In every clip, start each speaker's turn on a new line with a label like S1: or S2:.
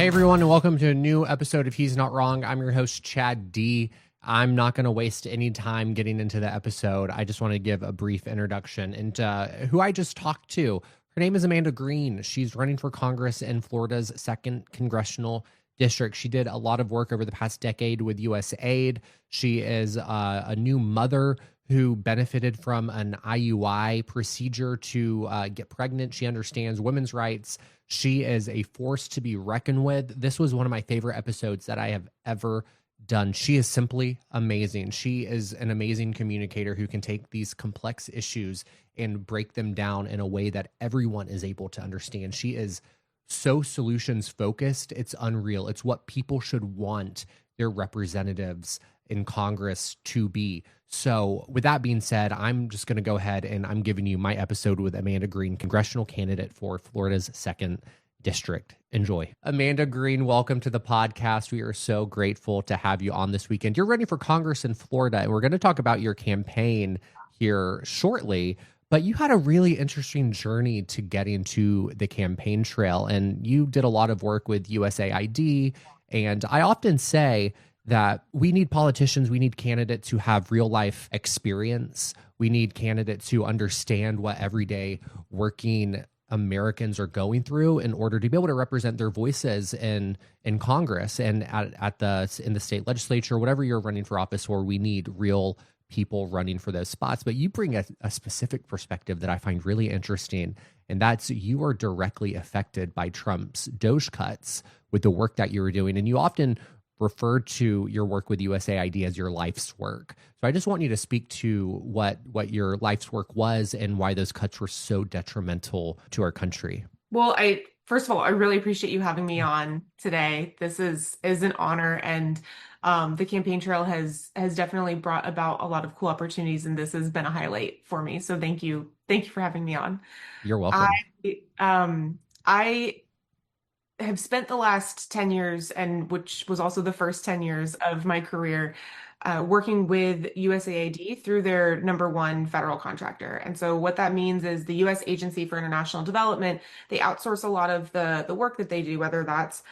S1: Hey everyone, and welcome to a new episode of He's Not Wrong. I'm your host, Chad D. I'm not going to waste any time getting into the episode. I just want to give a brief introduction and who I just talked to. Her name is Amanda Green. She's running for Congress in Florida's 2nd Congressional District. She did a lot of work over the past decade with USAID. She is a new mother who benefited from an IUI procedure to get pregnant. She understands women's rights. She is a force to be reckoned with. This was one of my favorite episodes that I have ever done. She is simply amazing. She is an amazing communicator who can take these complex issues and break them down in a way that everyone is able to understand. She is so solutions focused. It's unreal. It's what people should want their representatives in Congress to be. So with that being said, I'm just going to go ahead and I'm giving you my episode with Amanda Green, congressional candidate for Florida's 2nd District. Enjoy. Amanda Green, welcome to the podcast. We are so grateful to have you on this weekend. You're running for Congress in Florida, and we're going to talk about your campaign here shortly. But you had a really interesting journey to getting to the campaign trail, and you did a lot of work with USAID. And I often say that we need politicians, we need candidates who have real life experience. We need candidates who understand what everyday working Americans are going through in order to be able to represent their voices in Congress and in the state legislature, whatever you're running for office for. We need real people running for those spots. But you bring a specific perspective that I find really interesting, and that's you are directly affected by Trump's DOGE cuts with the work that you were doing, and you often referred to your work with USAID as your life's work. So I just want you to speak to what your life's work was and why those cuts were so detrimental to our country.
S2: Well, first of all, I really appreciate you having me on today. This is an honor, and the campaign trail has definitely brought about a lot of cool opportunities, and this has been a highlight for me. So thank you for having me on.
S1: You're
S2: I
S1: welcome.
S2: I have spent the last 10 years, and which was also the first 10 years of my career, working with USAID through their number one federal contractor. And so what that means is the U.S. Agency for International Development, they outsource a lot of the work that they do, whether that's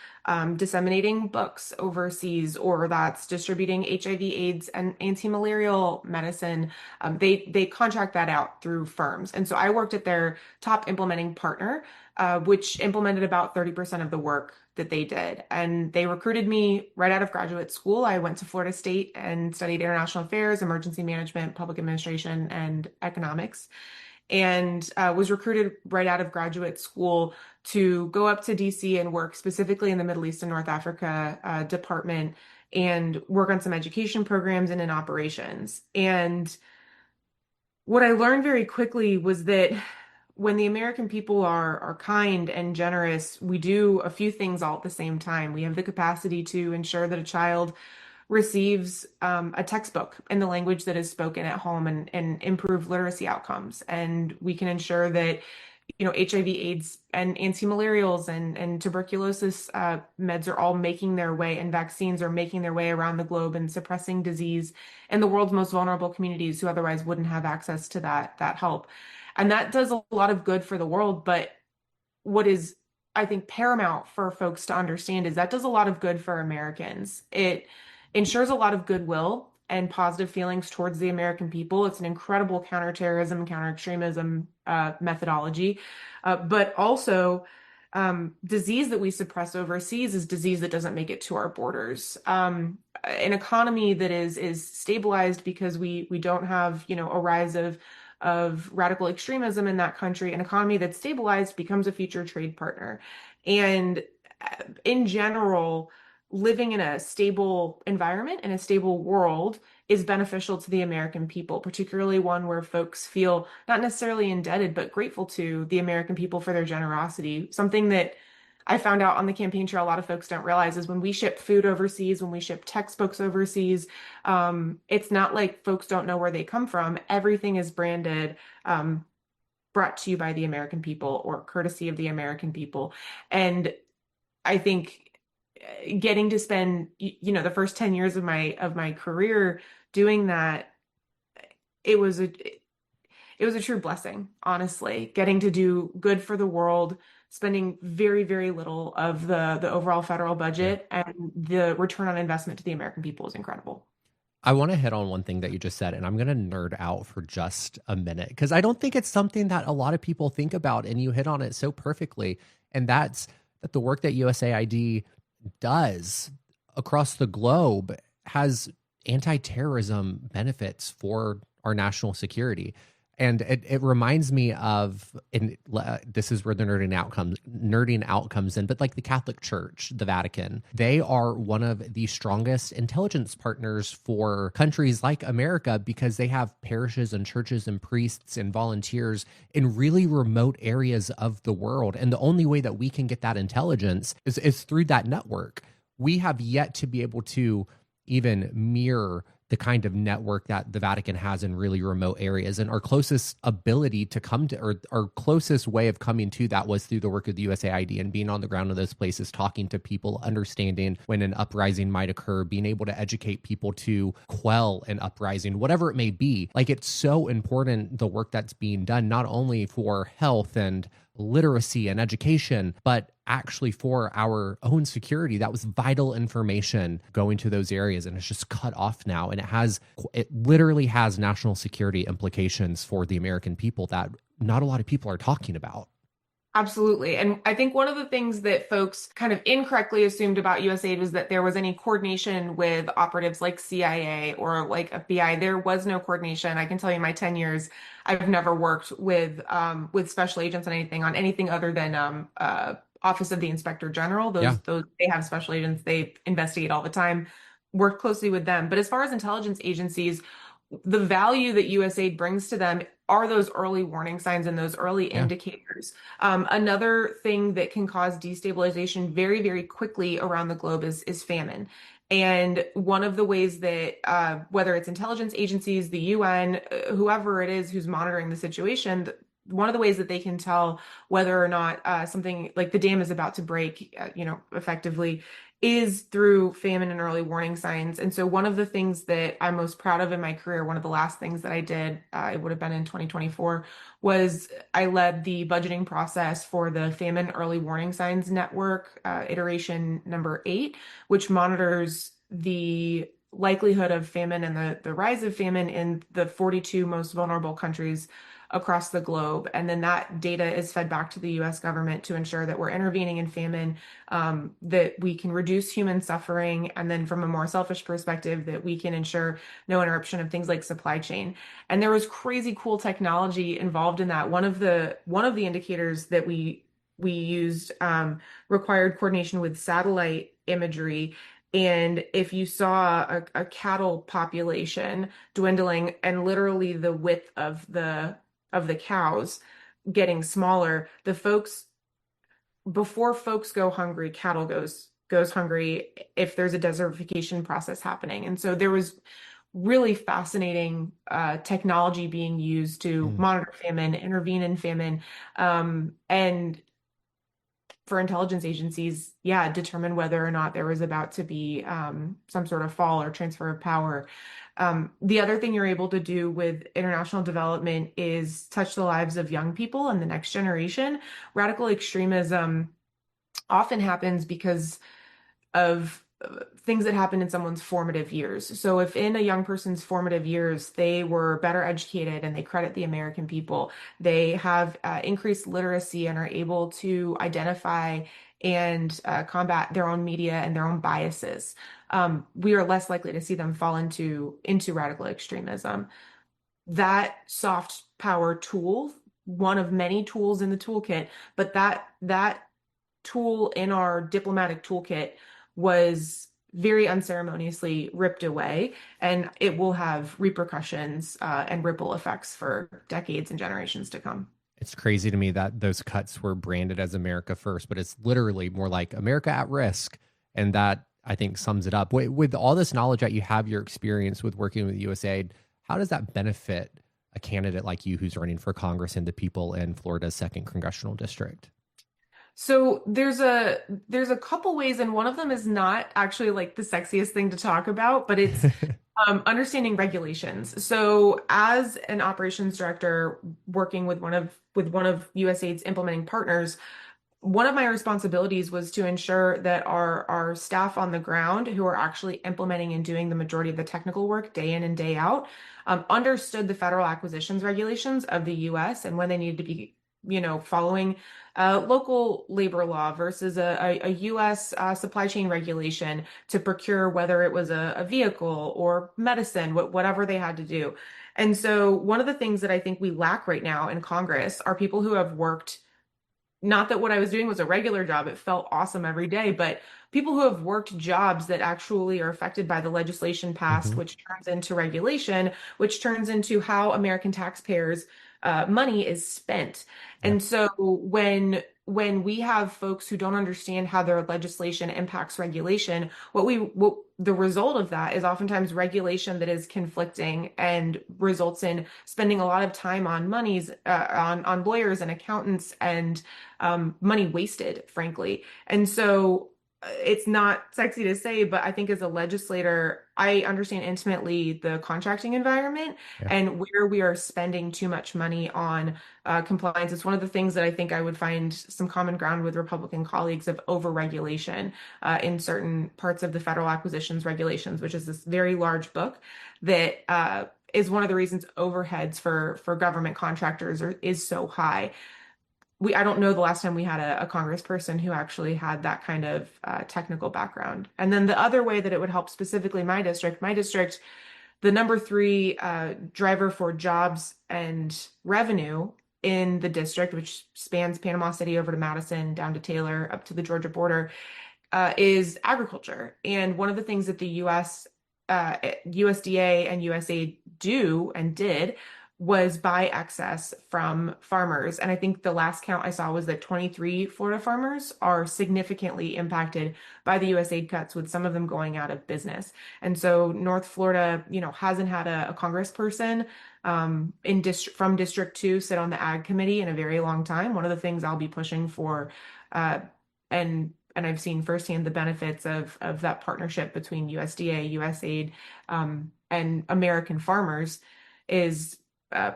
S2: disseminating books overseas or that's distributing HIV/AIDS and anti-malarial medicine. They contract that out through firms. And so I worked at their top implementing partner, which implemented about 30% of the work that they did. And they recruited me right out of graduate school. I went to Florida State and studied international affairs, emergency management, public administration, and economics, and was recruited right out of graduate school to go up to DC and work specifically in the Middle East and North Africa department and work on some education programs and in operations. And what I learned very quickly was that when the American people are kind and generous, we do a few things all at the same time. We have the capacity to ensure that a child receives a textbook in the language that is spoken at home and improve literacy outcomes. And we can ensure that, HIV/AIDS and anti-malarials and tuberculosis meds are all making their way, and vaccines are making their way around the globe and suppressing disease in the world's most vulnerable communities who otherwise wouldn't have access to that help. And that does a lot of good for the world. But what is, I think, paramount for folks to understand is that does a lot of good for Americans. It ensures a lot of goodwill and positive feelings towards the American people. It's an incredible counterterrorism, counter-extremism methodology. But also, disease that we suppress overseas is disease that doesn't make it to our borders. An economy that is stabilized because we don't have, a rise of radical extremism in that country. An economy that's stabilized becomes a future trade partner. And in general, living in a stable environment and a stable world is beneficial to the American people, particularly one where folks feel not necessarily indebted, but grateful to the American people for their generosity. Something that I found out on the campaign trail a lot of folks don't realize is when we ship food overseas, when we ship textbooks overseas, it's not like folks don't know where they come from. Everything is branded, brought to you by the American people or courtesy of the American people. And I think getting to spend, the first 10 years of my career doing that, it was a true blessing, honestly, getting to do good for the world spending very, very little of the overall federal
S1: Yeah.
S2: budget, and the return on investment to the American people is incredible.
S1: I want to hit on one thing that you just said, and I'm going to nerd out for just a minute because I don't think it's something that a lot of people think about, and you hit on it so perfectly. And that's that the work that USAID does across the globe has anti-terrorism benefits for our national security. And it reminds me of, and this is where the nerding out comes in, but like the Catholic Church, the Vatican, they are one of the strongest intelligence partners for countries like America because they have parishes and churches and priests and volunteers in really remote areas of the world. And the only way that we can get that intelligence is through that network. We have yet to be able to even mirror the kind of network that the Vatican has in really remote areas. And our closest ability to come to, or our closest way of coming to that was through the work of the USAID and being on the ground in those places, talking to people, understanding when an uprising might occur, being able to educate people to quell an uprising, whatever it may be. Like, it's so important, the work that's being done, not only for health and literacy and education, but actually for our own security. That was vital information going to those areas, and it's just cut off now. And it literally has national security implications for the American people that not a lot of people are talking about.
S2: Absolutely. And I think one of the things that folks kind of incorrectly assumed about USAID was that there was any coordination with operatives like CIA or like FBI. There was no coordination. I can tell you in my 10 years, I've never worked with special agents on anything other than Office of the Inspector General.
S1: Yeah.
S2: Those they have special agents, they investigate all the time, work closely with them. But as far as intelligence agencies, the value that USAID brings to them are those early warning signs and those early
S1: Yeah.
S2: indicators. Another thing that can cause destabilization very, very quickly around the globe is famine. And one of the ways that, whether it's intelligence agencies, the UN, whoever it is who's monitoring the situation, one of the ways that they can tell whether or not something like the dam is about to break, effectively, is through famine and early warning signs. And so one of the things that I'm most proud of in my career, one of the last things that I did, it would have been in 2024, was I led the budgeting process for the Famine Early Warning Signs Network, iteration number 8, which monitors the likelihood of famine and the rise of famine in the 42 most vulnerable countries across the globe. And then that data is fed back to the US government to ensure that we're intervening in famine, that we can reduce human suffering, and then from a more selfish perspective, that we can ensure no interruption of things like supply chain. And there was crazy cool technology involved in that. One of the indicators that we used required coordination with satellite imagery. And if you saw a cattle population dwindling and literally the width of the cows getting smaller, before folks go hungry, cattle goes hungry if there's a desertification process happening. And so there was really fascinating technology being used to
S1: Mm.
S2: monitor famine, intervene in famine, and for intelligence agencies, determine whether or not there was about to be some sort of fall or transfer of power. The other thing you're able to do with international development is touch the lives of young people and the next generation. Radical extremism often happens because of things that happen in someone's formative years. So if in a young person's formative years, they were better educated and they credit the American people, they have increased literacy and are able to identify and combat their own media and their own biases, we are less likely to see them fall into radical extremism. That soft power tool, one of many tools in the toolkit, but that tool in our diplomatic toolkit was very unceremoniously ripped away, and it will have repercussions and ripple effects for decades and generations to come.
S1: It's crazy to me that those cuts were branded as America First, but it's literally more like America at Risk. And that, I think, sums it up. With all this knowledge that you have, your experience with working with USAID, how does that benefit a candidate like you who's running for Congress and the people in Florida's 2nd congressional district?
S2: So there's a couple ways, and one of them is not actually like the sexiest thing to talk about, but it's understanding regulations. So as an operations director working with one of USAID's implementing partners, one of my responsibilities was to ensure that our staff on the ground who are actually implementing and doing the majority of the technical work day in and day out understood the federal acquisitions regulations of the US and when they needed to be, following local labor law versus a US supply chain regulation to procure whether it was a vehicle or medicine, whatever they had to do. And so one of the things that I think we lack right now in Congress are people who have worked, not that what I was doing was a regular job, it felt awesome every day, but people who have worked jobs that actually are affected by the legislation passed,
S1: Hmm.
S2: which turns into regulation, which turns into how American taxpayers' money is spent.
S1: Yeah.
S2: And so when we have folks who don't understand how their legislation impacts regulation, what the result of that is oftentimes regulation that is conflicting and results in spending a lot of time on monies on lawyers and accountants and money wasted, frankly. And so it's not sexy to say, but I think as a legislator, I understand intimately the contracting environment
S1: Yeah.
S2: and where we are spending too much money on compliance. It's one of the things that I think I would find some common ground with Republican colleagues of overregulation in certain parts of the federal acquisitions regulations, which is this very large book that is one of the reasons overheads for government contractors is so high. I don't know the last time we had a congressperson who actually had that kind of technical background. And then the other way that it would help specifically my district, the number three driver for jobs and revenue in the district, which spans Panama City over to Madison, down to Taylor, up to the Georgia border, is agriculture. And one of the things that the USDA and USAID do and did was buy excess from farmers. And I think the last count I saw was that 23 Florida farmers are significantly impacted by the USAID cuts, with some of them going out of business. And so North Florida, hasn't had a congressperson from District 2 sit on the Ag Committee in a very long time. One of the things I'll be pushing for, uh, and I've seen firsthand the benefits of that partnership between USDA, USAID, and American farmers is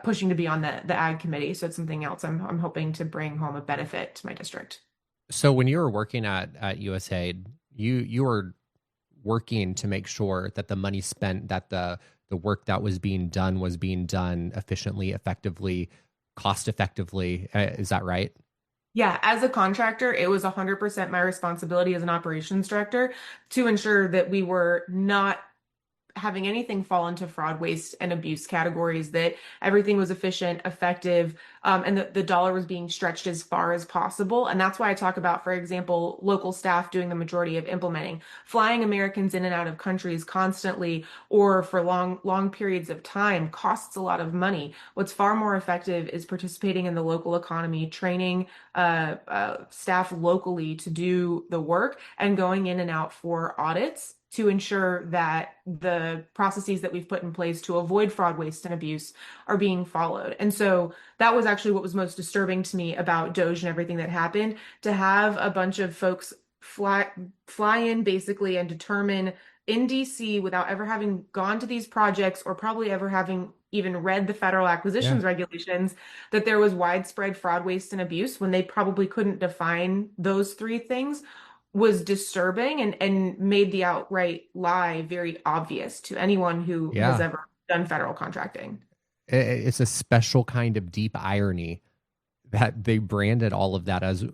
S2: pushing to be on the Ag Committee. So it's something else I'm hoping to bring home a benefit to my district.
S1: So when you were working at USAID, you were working to make sure that the money spent, that the work that was being done efficiently, effectively, cost effectively. Is that right?
S2: Yeah, as a contractor, it was 100% my responsibility as an operations director to ensure that we were not having anything fall into fraud, waste, and abuse categories, that everything was efficient, effective, and that the dollar was being stretched as far as possible. And that's why I talk about, for example, local staff doing the majority of implementing, flying Americans in and out of countries constantly or for long periods of time costs a lot of money. What's far more effective is participating in the local economy, training staff locally to do the work, and going in and out for audits to ensure that the processes that we've put in place to avoid fraud, waste, and abuse are being followed. And so that was actually what was most disturbing to me about Doge and everything that happened, to have a bunch of folks fly in basically and determine in DC without ever having gone to these projects or probably ever having even read the federal
S1: Yeah.
S2: acquisitions regulations, that there was widespread fraud, waste, and abuse when they probably couldn't define those three things, was disturbing and made the outright lie very obvious to anyone who has
S1: Yeah.
S2: ever done federal contracting.
S1: It's a special kind of deep irony that they branded all of that as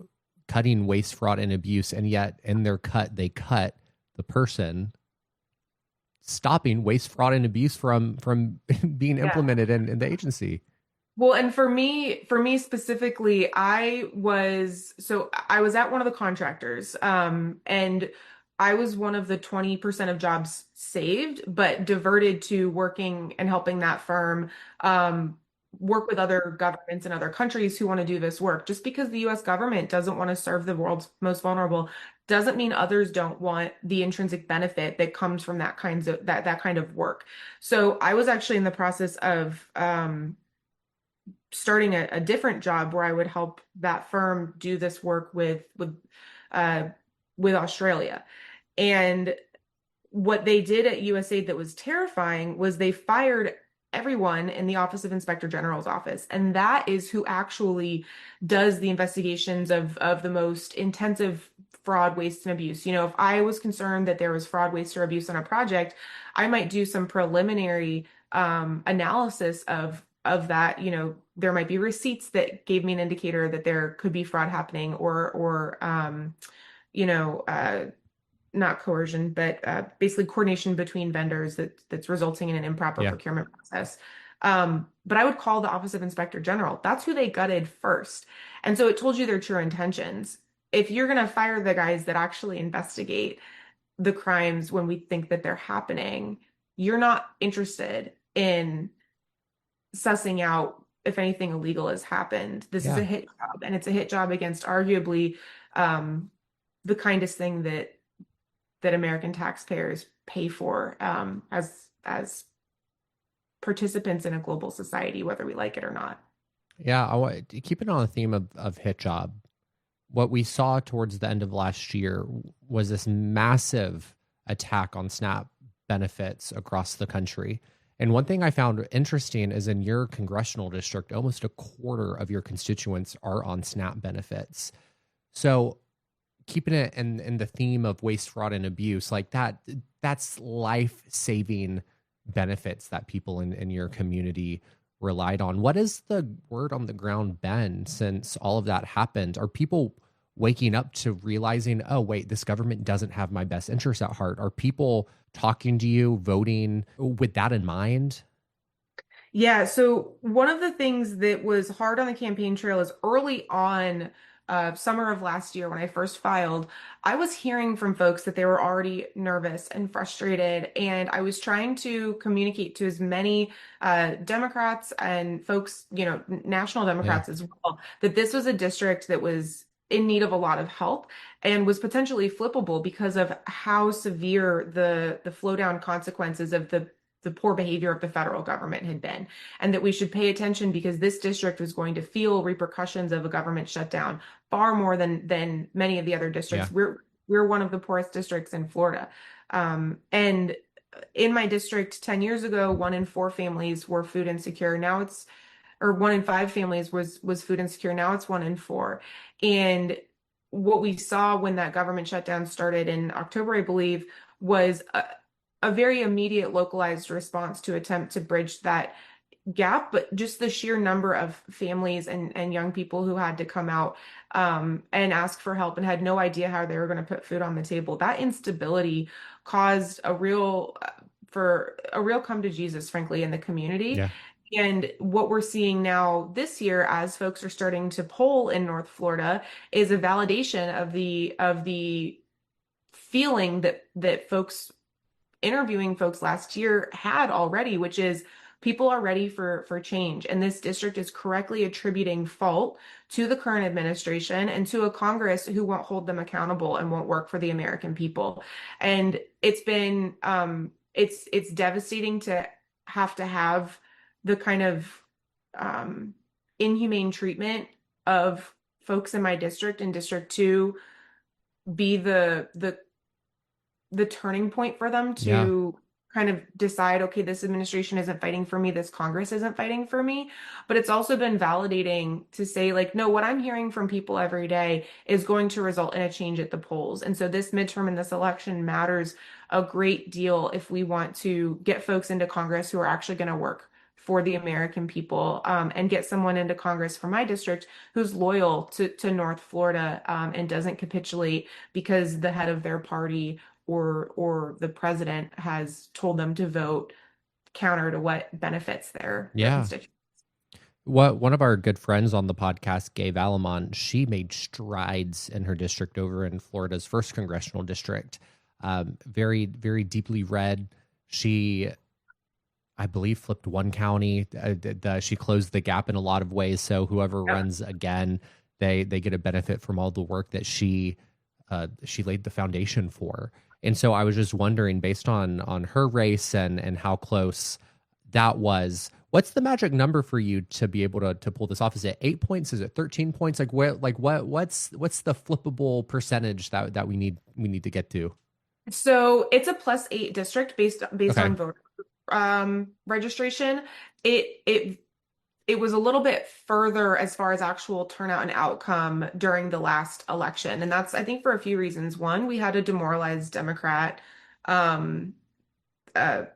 S1: cutting waste, fraud, and abuse, and yet in their cut, they cut the person stopping waste, fraud, and abuse from being
S2: Yeah.
S1: implemented in the agency.
S2: Well, and for me specifically, I was at one of the contractors, and I was one of the 20% of jobs saved, but diverted to working and helping that firm work with other governments in other countries who want to do this work. Just because the US government doesn't want to serve the world's most vulnerable doesn't mean others don't want the intrinsic benefit that comes from that kind of work. So I was actually in the process of starting a different job where I would help that firm do this work uh, with Australia. And what they did at USAID that was terrifying was they fired everyone in the Office of Inspector General's office. And that is who actually does the investigations of the most intensive fraud, waste, and abuse. If I was concerned that there was fraud, waste, or abuse on a project, I might do some preliminary analysis of that. There might be receipts that gave me an indicator that there could be fraud happening, or you know, uh, not coercion, but basically coordination between vendors that's resulting in an improper
S1: Yeah.
S2: procurement process. But I would call the Office of Inspector General. That's who they gutted first. And so it told you their true intentions. If you're going to fire the guys that actually investigate the crimes when we think that they're happening, you're not interested in sussing out if anything illegal has happened. This is a
S1: Yeah.
S2: hit job, and it's a hit job against arguably um, the kindest thing that American taxpayers pay for as participants in a global society, whether we like it or not.
S1: Yeah. Keeping on the theme of hit job, what we saw towards the end of last year was this massive attack on SNAP benefits across the country. And one thing I found interesting is in your congressional district, almost a quarter of your constituents are on SNAP benefits. So keeping it in the theme of waste, fraud, and abuse, like that's life-saving benefits that people in your community relied on. What has the word on the ground been since all of that happened? Are people waking up to realizing, oh, wait, this government doesn't have my best interests at heart? Are people talking to you, voting with that in mind?
S2: Yeah, so one of the things that was hard on the campaign trail is early on, summer of last year when I first filed, I was hearing from folks that they were already nervous and frustrated, and I was trying to communicate to as many Democrats and folks, national
S1: Yeah.
S2: Democrats as well, that this was a district that was in need of a lot of help and was potentially flippable because of how severe the flow down consequences of the poor behavior of the federal government had been, and that we should pay attention because this district was going to feel repercussions of a government shutdown far more than many of the other
S1: Yeah.
S2: districts. We're one of the poorest districts in Florida, and in my district 10 years ago, 1 in 4 families were food insecure. Now it's or 1 in 5 families was food insecure. Now it's 1 in 4, and what we saw when that government shutdown started in October, I believe, was a very immediate localized response to attempt to bridge that gap, but just the sheer number of families and young people who had to come out and ask for help and had no idea how they were going to put food on the table. That instability caused for a real come to Jesus, frankly, in the community.
S1: Yeah.
S2: And what we're seeing now this year, as folks are starting to poll in North Florida, is a validation of the feeling that folks interviewing folks last year had already, which is people are ready for change. And this district is correctly attributing fault to the current administration and to a Congress who won't hold them accountable and won't work for the American people. And it's been it's devastating to have the kind of inhumane treatment of folks in my district in District 2 be the turning point for them
S1: Yeah.
S2: to kind of decide, okay, this administration isn't fighting for me, this Congress isn't fighting for me. But it's also been validating to say, like, no, what I'm hearing from people every day is going to result in a change at the polls. And so this midterm and this election matters a great deal if we want to get folks into Congress who are actually going to work for the American people, and get someone into Congress from my district who's loyal to North Florida, and doesn't capitulate because the head of their party or the president has told them to vote counter to what benefits their
S1: Yeah.
S2: constituents.
S1: What one of our good friends on the podcast, Gabe Alamont, she made strides in her district over in Florida's first congressional district. Very, very deeply red. She, I believe, flipped one county. She closed the gap in a lot of ways. So whoever
S2: Yeah.
S1: runs again, they get a benefit from all the work that she laid the foundation for. And so I was just wondering, based on her race and how close that was, what's the magic number for you to be able to pull this off? Is it 8 points? Is it 13 points? What's the flippable percentage that we need to get to?
S2: So it's a +8 district based
S1: Okay.
S2: on voter. registration, it it it was a little bit further as far as actual turnout and outcome during the last election. And that's, I think, for a few reasons. One, we had a demoralized Democrat um,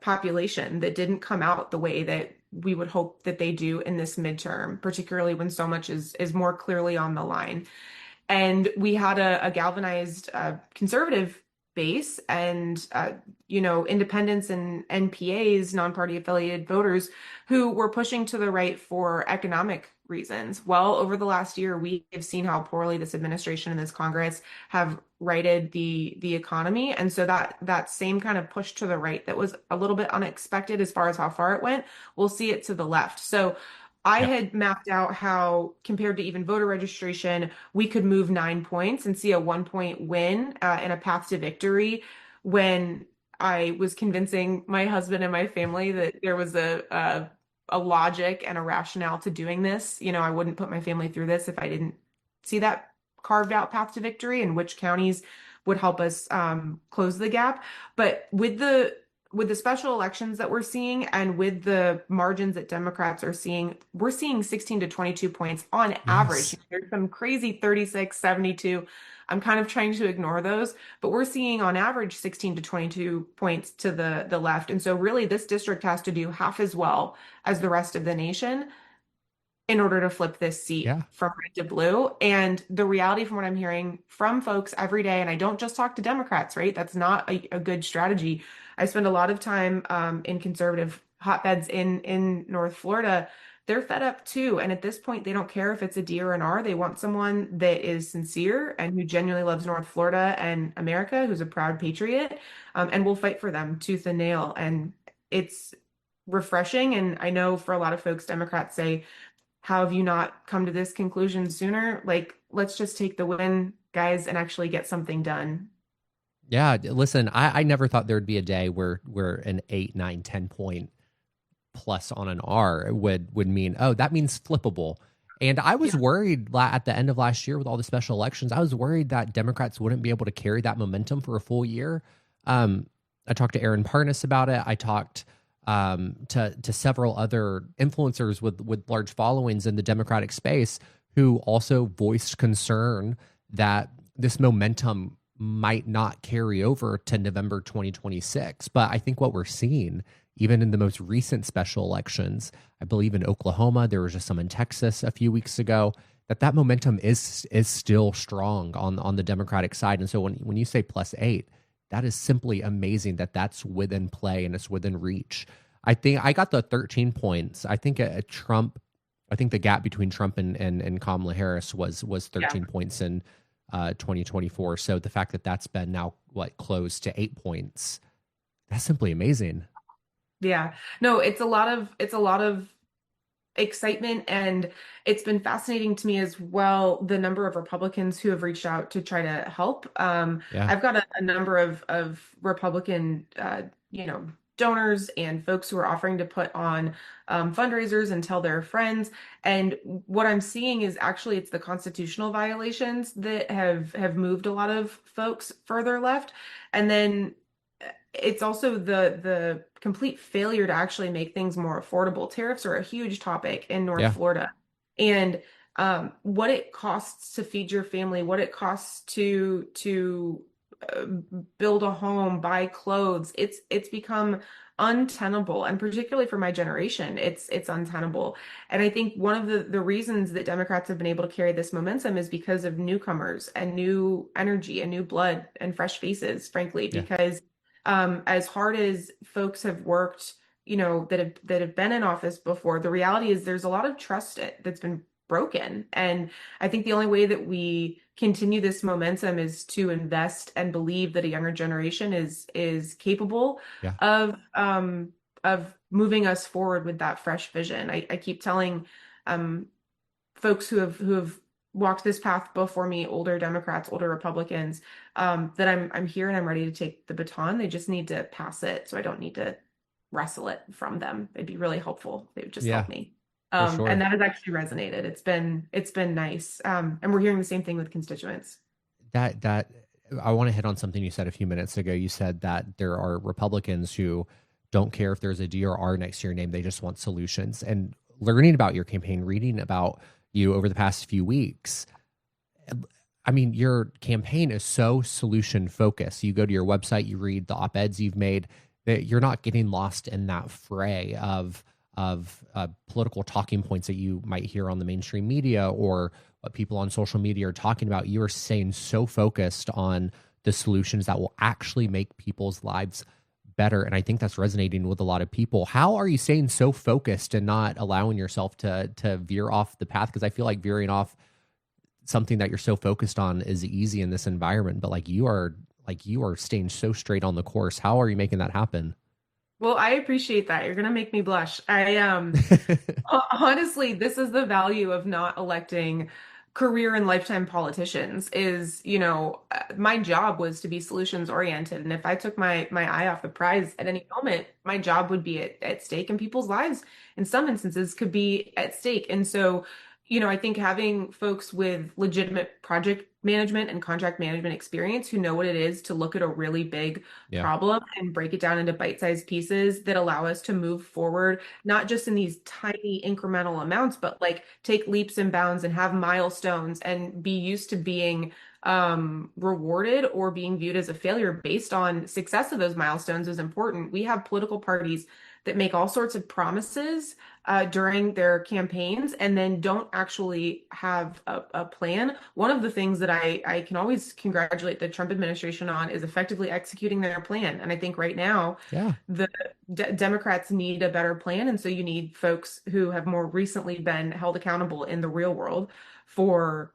S2: population that didn't come out the way that we would hope that they do in this midterm, particularly when so much is more clearly on the line. And we had a galvanized conservative base and independents and NPAs, non-party affiliated voters who were pushing to the right for economic reasons. Well, over the last year, we have seen how poorly this administration and this Congress have righted the economy. And so that same kind of push to the right that was a little bit unexpected as far as how far it went, we'll see it to the left. So I
S1: Yeah.
S2: had mapped out how, compared to even voter registration, we could move 9 points and see a 1 point win and a path to victory when I was convincing my husband and my family that there was a logic and a rationale to doing this. I wouldn't put my family through this if I didn't see that carved out path to victory and which counties would help us close the gap. But with the special elections that we're seeing and with the margins that Democrats are seeing, we're seeing 16 to 22 points on average.
S1: Yes.
S2: There's some crazy 36, 72. I'm kind of trying to ignore those, but we're seeing on average 16 to 22 points to the left. And so really this district has to do half as well as the rest of the nation in order to flip this seat
S1: Yeah.
S2: from red to blue. And the reality from what I'm hearing from folks every day, and I don't just talk to Democrats, right? That's not a good strategy. I spend a lot of time in conservative hotbeds in North Florida. They're fed up too. And at this point, they don't care if it's a D or an R. They want someone that is sincere and who genuinely loves North Florida and America, who's a proud patriot, and will fight for them tooth and nail. And it's refreshing. And I know for a lot of folks, Democrats say, how have you not come to this conclusion sooner? Like, let's just take the win, guys, and actually get something done.
S1: Yeah. Listen, I never thought there'd be a day where an 8, 9, 10 point plus on an R would mean, oh, that means flippable. And I was
S2: Yeah.
S1: worried at the end of last year with all the special elections. I was worried that Democrats wouldn't be able to carry that momentum for a full year. I talked to Aaron Parnas about it. I talked to several other influencers with large followings in the Democratic space who also voiced concern that this momentum might not carry over to November 2026. But I think what we're seeing, even in the most recent special elections, I believe in Oklahoma, there was just some in Texas a few weeks ago, that momentum is still strong on the Democratic side. And so when you say +8, that is simply amazing that that's within play and it's within reach. I think I got the 13 points. I think I think the gap between Trump and Kamala Harris was
S2: Yeah.
S1: 13 points in 2024. So the fact that that's been now close to 8 points, that's simply amazing.
S2: Yeah. No, it's a lot of excitement, and it's been fascinating to me as well the number of Republicans who have reached out to try to help.
S1: Yeah.
S2: I've got a number of Republican donors and folks who are offering to put on fundraisers and tell their friends. And what I'm seeing is actually it's the constitutional violations that have moved a lot of folks further left. And then it's also the complete failure to actually make things more affordable. Tariffs are a huge topic in North
S1: Yeah.
S2: Florida. And what it costs to feed your family, what it costs to uh, build a home, buy clothes, it's become untenable. And particularly for my generation, it's untenable. And I think one of the reasons that Democrats have been able to carry this momentum is because of newcomers and new energy and new blood and fresh faces, frankly,
S1: Yeah.
S2: because as hard as folks have worked, that have been in office before, the reality is there's a lot of trust that's been broken. And I think the only way that we continue this momentum is to invest and believe that a younger generation is capable
S1: Yeah.
S2: of moving us forward with that fresh vision. I keep telling um, folks who have walked this path before me, older Democrats, older Republicans, that I'm here and I'm ready to take the baton. They just need to pass it, so I don't need to wrestle it from them. It'd be really helpful. They would just
S1: Yeah,
S2: help me.
S1: for
S2: And
S1: sure.
S2: that has actually resonated. It's been nice. And we're hearing the same thing with constituents.
S1: That I want to hit on something you said a few minutes ago. You said that there are Republicans who don't care if there's a D or R next to your name. They just want solutions. And learning about your campaign, reading about you over the past few weeks, I mean, your campaign is so solution focused. You go to your website, you read the op-eds you've made, that you're not getting lost in that fray of political talking points that you might hear on the mainstream media or what people on social media are talking about. You are staying so focused on the solutions that will actually make people's lives better. And I think that's resonating with a lot of people. How are you staying so focused and not allowing yourself to veer off the path? Because I feel like veering off something that you're so focused on is easy in this environment, but you are staying so straight on the course. How are you making that happen?
S2: Well, I appreciate that. You're gonna make me blush. Honestly, this is the value of not electing career and lifetime politicians is, my job was to be solutions oriented. And if I took my eye off the prize at any moment, my job would be at stake and people's lives in some instances could be at stake. And so, I think having folks with legitimate project management and contract management experience who know what it is to look at a really big
S1: Yeah.
S2: problem and break it down into bite-sized pieces that allow us to move forward not just in these tiny incremental amounts, but like take leaps and bounds and have milestones and be used to being rewarded or being viewed as a failure based on success of those milestones is important. We have political parties that make all sorts of promises during their campaigns and then don't actually have a plan. One of the things that I can always congratulate the Trump administration on is effectively executing their plan. And I think right now,
S1: Yeah.
S2: the Democrats need a better plan. And so you need folks who have more recently been held accountable in the real world for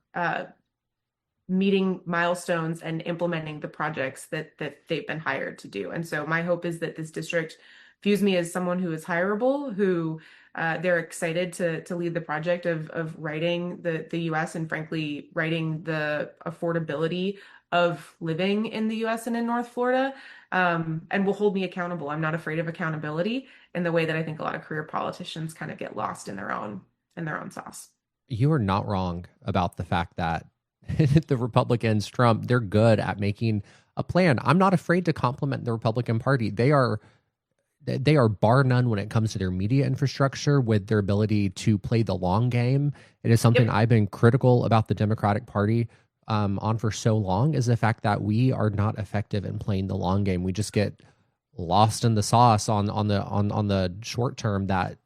S2: meeting milestones and implementing the projects that they've been hired to do. And so my hope is that this district views me as someone who is hireable, who they're excited to lead the project of writing the U.S. and frankly writing the affordability of living in the U.S. and in North Florida, and will hold me accountable. I'm not afraid of accountability in the way that I think a lot of career politicians kind of get lost in their own sauce.
S1: You are not wrong about the fact that the Republicans, Trump, they're good at making a plan. I'm not afraid to compliment the Republican Party. They are bar none when it comes to their media infrastructure with their ability to play the long game. It is something
S2: Yep.
S1: I've been critical about the Democratic Party on for so long, is the fact that we are not effective in playing the long game. We just get lost in the sauce on the short term, that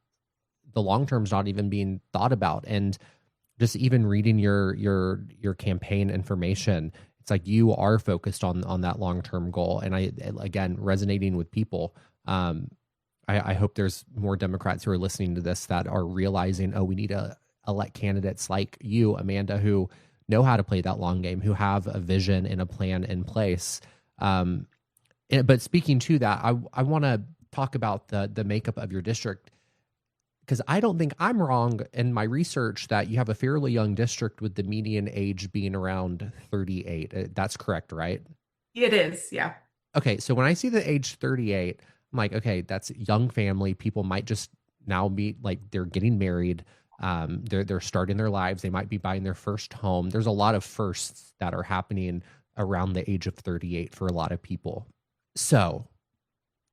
S1: the long term is not even being thought about. And just even reading your campaign information, it's like you are focused on that long term goal. And I, again, resonating with people. I hope there's more Democrats who are listening to this that are realizing, oh, we need to elect candidates like you, Amanda, who know how to play that long game, who have a vision and a plan in place. But speaking to that, I want to talk about the makeup of your district, because I don't think I'm wrong in my research that you have a fairly young district with the median age being around 38. That's correct, right?
S2: It is, yeah.
S1: Okay, so when I see the age 38, I'm like, okay, that's young family. People might just now be like they're getting married. They're starting their lives. They might be buying their first home. There's a lot of firsts that are happening around the age of 38 for a lot of people. So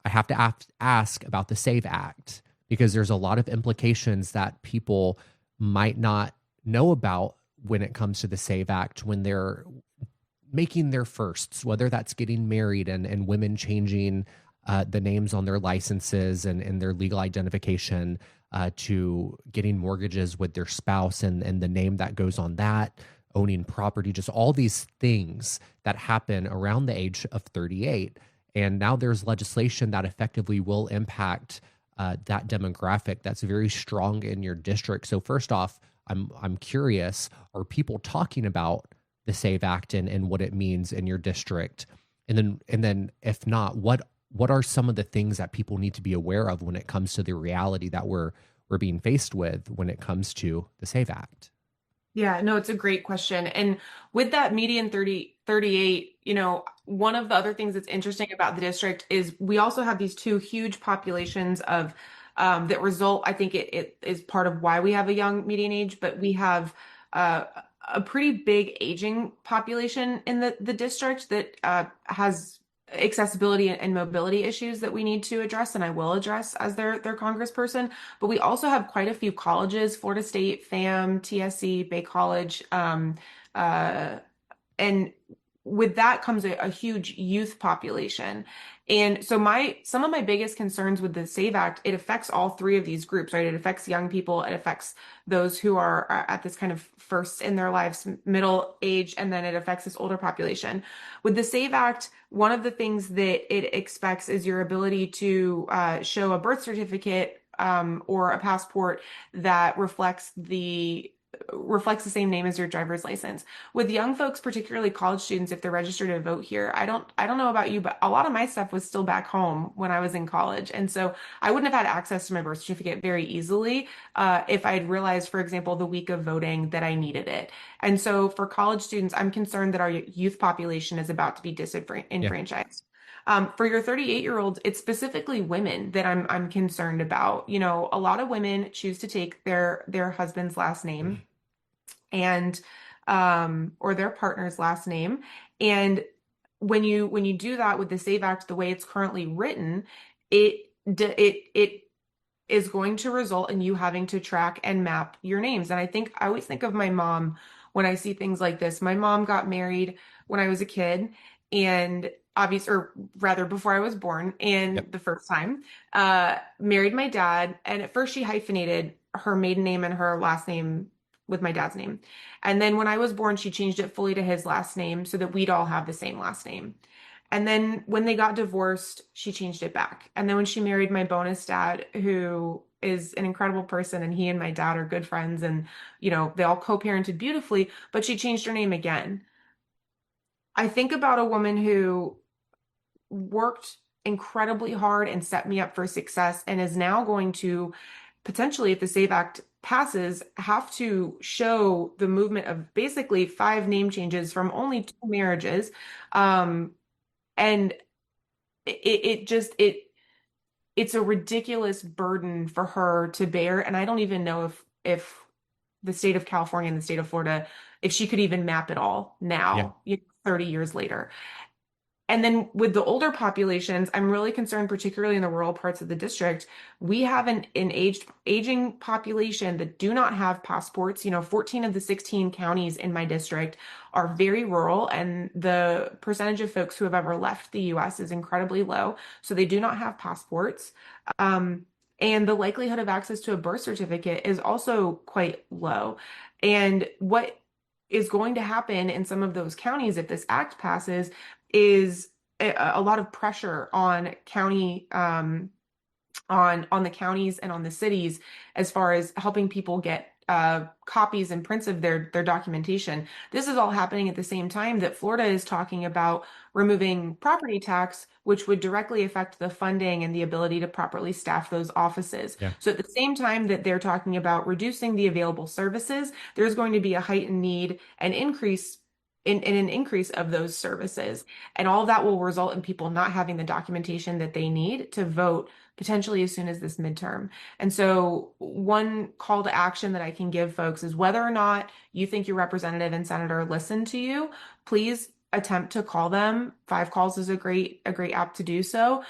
S1: I have to ask about the SAVE Act, because there's a lot of implications that people might not know about when it comes to the SAVE Act when they're making their firsts, whether that's getting married and women changing the names on their licenses and their legal identification, to getting mortgages with their spouse and the name that goes on that, owning property, just all these things that happen around the age of 38. And now there's legislation that effectively will impact that demographic that's very strong in your district. So first off, I'm curious, are people talking about the SAVE Act and what it means in your district? And then if not, what are some of the things that people need to be aware of when it comes to the reality that we're being faced with when it comes to the SAVE Act?
S2: Yeah, no, it's a great question. And with that median 38, one of the other things that's interesting about the district is we also have these two huge populations of that result. I think it is part of why we have a young median age, but we have uh, a pretty big aging population in the district that has accessibility and mobility issues that we need to address, and I will address as their congressperson. But we also have quite a few colleges: Florida State, FAM, TSC, Bay College, uh, and with that comes a huge youth population. And so some of my biggest concerns with the SAVE Act, it affects all three of these groups, right? It affects young people, it affects those who are at this kind of first in their lives, middle age, and then it affects this older population. With the SAVE Act, one of the things that it expects is your ability to show a birth certificate or a passport that reflects the same name as your driver's license. With young folks, particularly college students, if they're registered to vote here, I don't know about you, but a lot of my stuff was still back home when I was in college. And so I wouldn't have had access to my birth certificate very easily if I had realized, for example, the week of voting that I needed it. And so for college students, I'm concerned that our youth population is about to be
S1: Yeah.
S2: disenfranchised. For your 38-year-olds, it's specifically women that I'm concerned about. You know, a lot of women choose to take their husband's last name and or their partner's last name. And when you do that with the SAVE Act, the way it's currently written, it is going to result in you having to track and map your names. And I always think of my mom when I see things like this. My mom got married when I was a kid, and obviously, or rather before I was born, and
S1: Yep.
S2: the first time, married my dad. And at first she hyphenated her maiden name and her last name with my dad's name. And then when I was born, she changed it fully to his last name so that we'd all have the same last name. And then when they got divorced, she changed it back. And then when she married my bonus dad, who is an incredible person, and he and my dad are good friends, and they all co-parented beautifully, but she changed her name again. I think about a woman who worked incredibly hard and set me up for success and is now going to potentially, if the SAVE Act passes, have to show the movement of basically five name changes from only two marriages. And it's a ridiculous burden for her to bear. And I don't even know if the state of California and the state of Florida, if she could even map it all
S1: Yeah.
S2: now, 30 years later. And then with the older populations, I'm really concerned, particularly in the rural parts of the district. We have an aging population that do not have passports. 14 of the 16 counties in my district are very rural, and the percentage of folks who have ever left the US is incredibly low. So they do not have passports. And the likelihood of access to a birth certificate is also quite low. And what is going to happen in some of those counties if this act passes is a lot of pressure on county on the counties and on the cities as far as helping people get copies and prints of their documentation. This is all happening at the same time that Florida is talking about removing property tax, which would directly affect the funding and the ability to properly staff those offices.
S1: Yeah.
S2: So at the same time that they're talking about reducing the available services, there's going to be a heightened need and increase in an increase of those services. And all of that will result in people not having the documentation that they need to vote potentially as soon as this midterm. And so one call to action that I can give folks is whether or not you think your representative and senator listen to you, please attempt to call them. 5 calls is a great app to do so.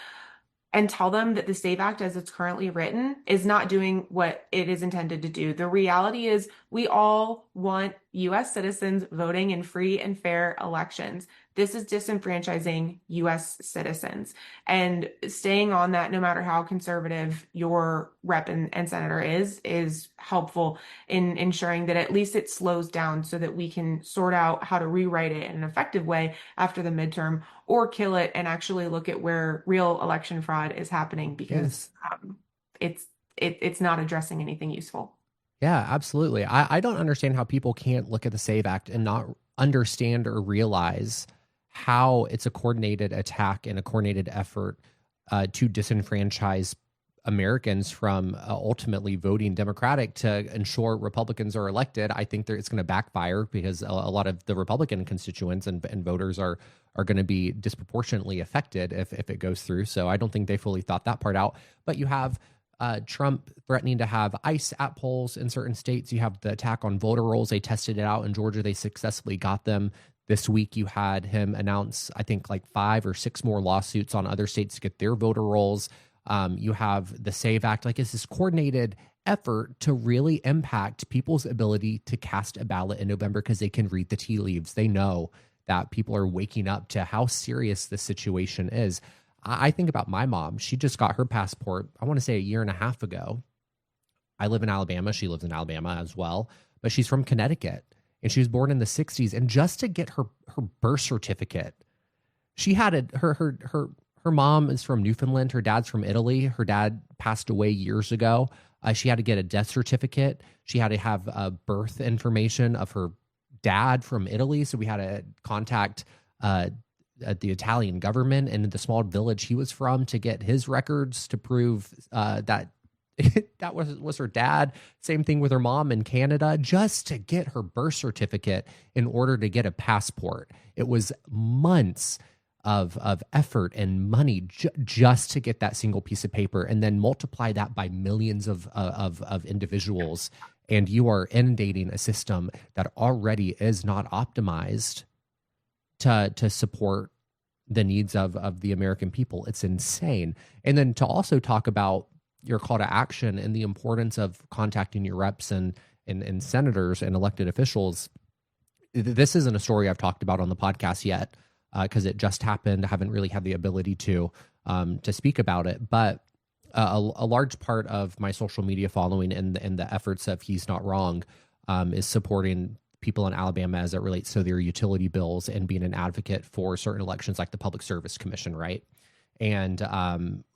S2: And tell them that the SAVE Act, as it's currently written, is not doing what it is intended to do. The reality is we all want US citizens voting in free and fair elections. This is disenfranchising US citizens. And staying on that, no matter how conservative your rep and senator is helpful in ensuring that at least it slows down so that we can sort out how to rewrite it in an effective way after the midterm, or kill it and actually look at where real election fraud is happening, because it's not addressing anything useful.
S1: Yeah, absolutely. I don't understand how people can't look at the SAVE Act and not understand or realize how it's a coordinated attack and a coordinated effort to disenfranchise Americans from ultimately voting Democratic to ensure Republicans are elected. I think it's going to backfire because a lot of the Republican constituents and voters are going to be disproportionately affected if it goes through. So I don't think they fully thought that part out. But you have Trump threatening to have ICE at polls in certain states. You have the attack on voter rolls. They tested it out in Georgia. They successfully got them. This week, you had him announce, I think, like 5 or 6 more lawsuits on other states to get their voter rolls. You have the SAVE Act. Like, it's this coordinated effort to really impact people's ability to cast a ballot in November because they can read the tea leaves. They know that people are waking up to how serious the situation is. I think about my mom. She just got her passport, I want to say a year and a half ago. I live in Alabama. She lives in Alabama as well, but she's from Connecticut and she was born in the 60s. And just to get her birth certificate, she had her mom is from Newfoundland. Her dad's from Italy. Her dad passed away years ago. She had to get a death certificate. She had to have birth information of her dad from Italy. So we had to contact the Italian government and the small village he was from to get his records to prove that that was her dad. Same thing with her mom in Canada, just to get her birth certificate in order to get a passport. It was months of effort and money just to get that single piece of paper, and then multiply that by millions of individuals, and you are inundating a system that already is not optimized to support the needs of the American people. It's insane. And then to also talk about your call to action and the importance of contacting your reps and senators and elected officials. This isn't a story I've talked about on the podcast yet because it just happened. I haven't really had the ability to speak about it, but a large part of my social media following and the efforts of He's Not Wrong is supporting people in Alabama as it relates to their utility bills and being an advocate for certain elections like the Public Service Commission, right? And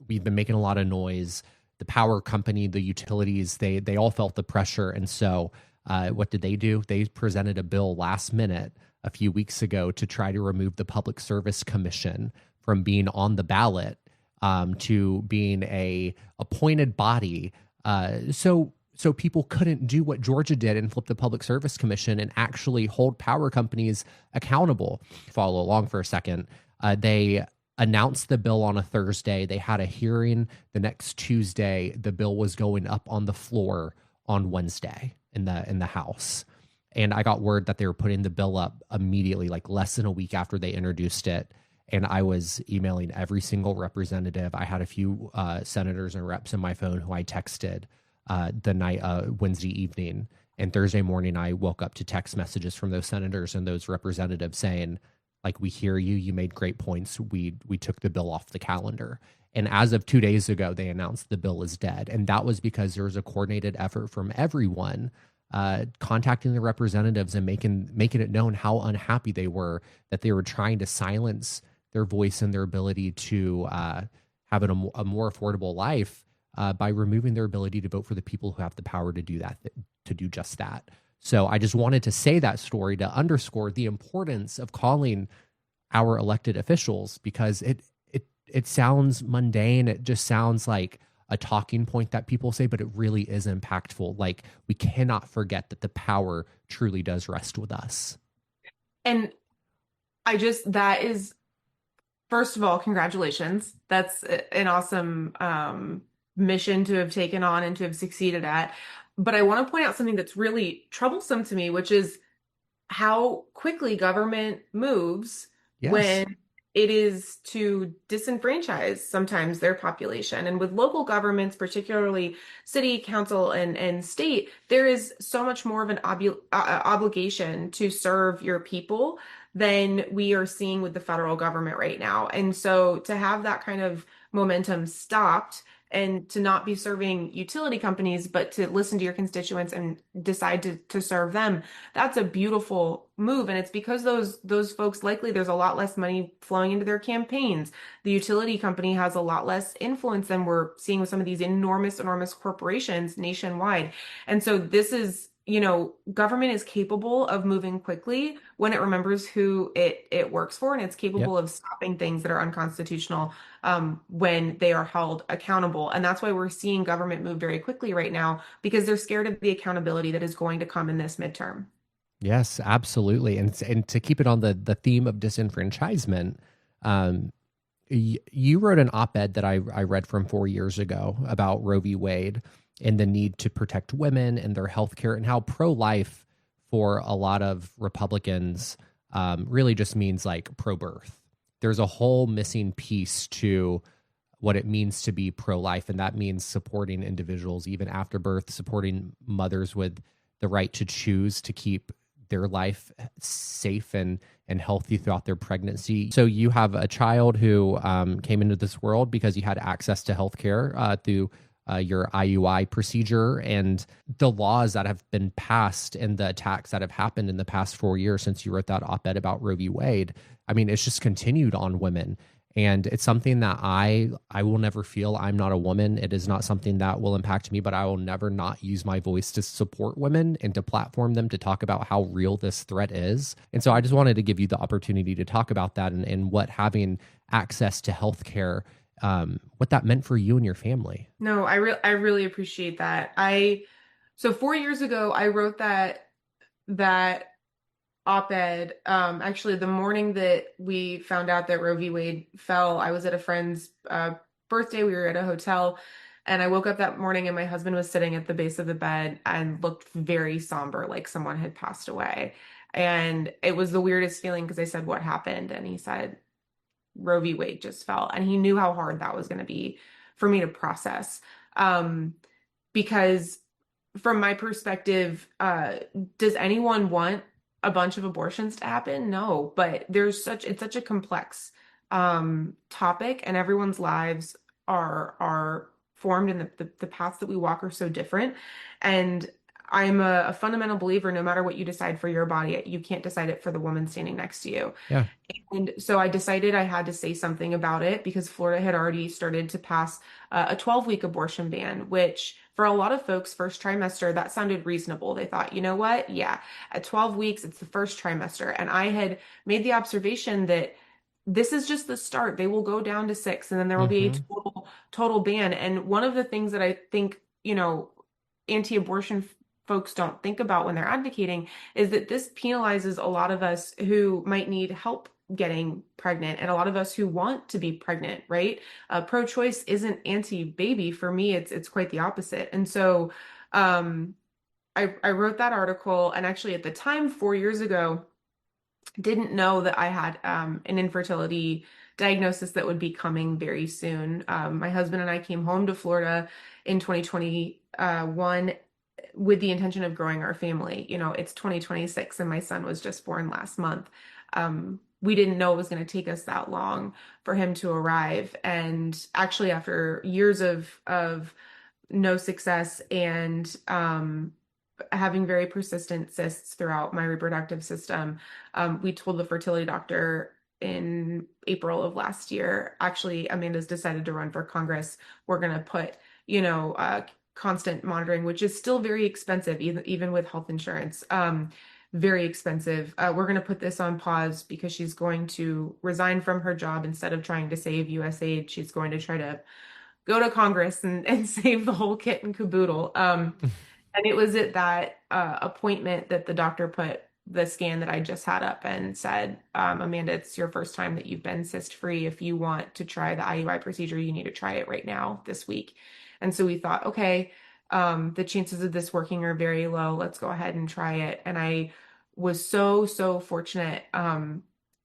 S1: we've been making a lot of noise. The power company, the utilities, they all felt the pressure. And so what did they do? They presented a bill last minute a few weeks ago to try to remove the Public Service Commission from being on the ballot to being a appointed body. So people couldn't do what Georgia did and flip the Public Service Commission and actually hold power companies accountable. Follow along for a second. They announced the bill on a Thursday. They had a hearing the next Tuesday. The bill was going up on the floor on Wednesday in the House. And I got word that they were putting the bill up immediately, like less than a week after they introduced it. And I was emailing every single representative. I had a few senators and reps in my phone who I texted the night Wednesday evening. And Thursday morning, I woke up to text messages from those senators and those representatives saying, like, we hear you. You made great points. We took the bill off the calendar. And as of 2 days ago, they announced the bill is dead. And that was because there was a coordinated effort from everyone contacting the representatives and making it known how unhappy they were that they were trying to silence their voice and their ability to have a more affordable life by removing their ability to vote for the people who have the power to do that, to do just that. So I just wanted to say that story to underscore the importance of calling our elected officials, because it sounds mundane. It just sounds like a talking point that people say, but it really is impactful. Like, we cannot forget that the power truly does rest with us.
S2: And that is, first of all, congratulations. That's an awesome mission to have taken on and to have succeeded at. But I want to point out something that's really troublesome to me, which is how quickly government moves when it is to disenfranchise sometimes their population. And with local governments, particularly city, council, and state, there is so much more of an obligation to serve your people than we are seeing with the federal government right now. And so to have that kind of momentum stopped and to not be serving utility companies, but to listen to your constituents and decide to serve them, that's a beautiful move. And it's because those folks, likely there's a lot less money flowing into their campaigns. The utility company has a lot less influence than we're seeing with some of these enormous corporations nationwide. And so this is, government is capable of moving quickly when it remembers who it works for, and it's capable of stopping things that are unconstitutional when they are held accountable. And that's why we're seeing government move very quickly right now, because they're scared of the accountability that is going to come in this midterm.
S1: Yes, absolutely. And to keep it on the theme of disenfranchisement, you wrote an op-ed that I read from 4 years ago about Roe v. Wade and the need to protect women and their health care, and how pro-life for a lot of Republicans really just means like pro-birth. There's a whole missing piece to what it means to be pro-life, and that means supporting individuals even after birth, supporting mothers with the right to choose to keep their life safe and healthy throughout their pregnancy. So you have a child who came into this world because you had access to healthcare through your IUI procedure, and the laws that have been passed and the attacks that have happened in the past 4 years since you wrote that op-ed about Roe v. Wade. I mean, it's just continued on women. And it's something that I will never feel. I'm not a woman. It is not something that will impact me, but I will never not use my voice to support women and to platform them to talk about how real this threat is. And so I just wanted to give you the opportunity to talk about that and what having access to healthcare, what that meant for you and your family.
S2: No, I really appreciate that. So 4 years ago, I wrote that op-ed. Actually, the morning that we found out that Roe v. Wade fell, I was at a friend's birthday. We were at a hotel, and I woke up that morning, and my husband was sitting at the base of the bed and looked very somber, like someone had passed away. And it was the weirdest feeling because I said, "What happened?" And he said, "Roe v. Wade just fell." And he knew how hard that was going to be for me to process. Because from my perspective, does anyone want a bunch of abortions to happen? No, but it's such a complex topic, and everyone's lives are formed, and the paths that we walk are so different. And I'm a fundamental believer, no matter what you decide for your body, you can't decide it for the woman standing next to you.
S1: Yeah.
S2: And so I decided I had to say something about it because Florida had already started to pass a 12-week abortion ban, which for a lot of folks, first trimester, that sounded reasonable. They thought, you know what? Yeah, at 12 weeks, it's the first trimester. And I had made the observation that this is just the start. They will go down to 6, and then there will be a total ban. And one of the things that I think, anti-abortion folks don't think about when they're advocating is that this penalizes a lot of us who might need help getting pregnant, and a lot of us who want to be pregnant, right? Pro-choice isn't anti-baby. For me, it's quite the opposite. And so I wrote that article, and actually at the time, 4 years ago, didn't know that I had an infertility diagnosis that would be coming very soon. My husband and I came home to Florida in 2021 with the intention of growing our family. It's 2026 and my son was just born last month. We didn't know it was going to take us that long for him to arrive. And actually, after years of no success and having very persistent cysts throughout my reproductive system, we told the fertility doctor in April of last year, actually, Amanda's decided to run for Congress. We're going to put, constant monitoring, which is still very expensive, even with health insurance, very expensive. We're going to put this on pause because she's going to resign from her job instead of trying to save USAID. She's going to try to go to Congress and save the whole kit and caboodle. And it was at that appointment that the doctor put the scan that I just had up and said, Amanda, it's your first time that you've been cyst-free. If you want to try the IUI procedure, you need to try it right now this week. And so we thought, okay, the chances of this working are very low. Let's go ahead and try it. And I was so fortunate.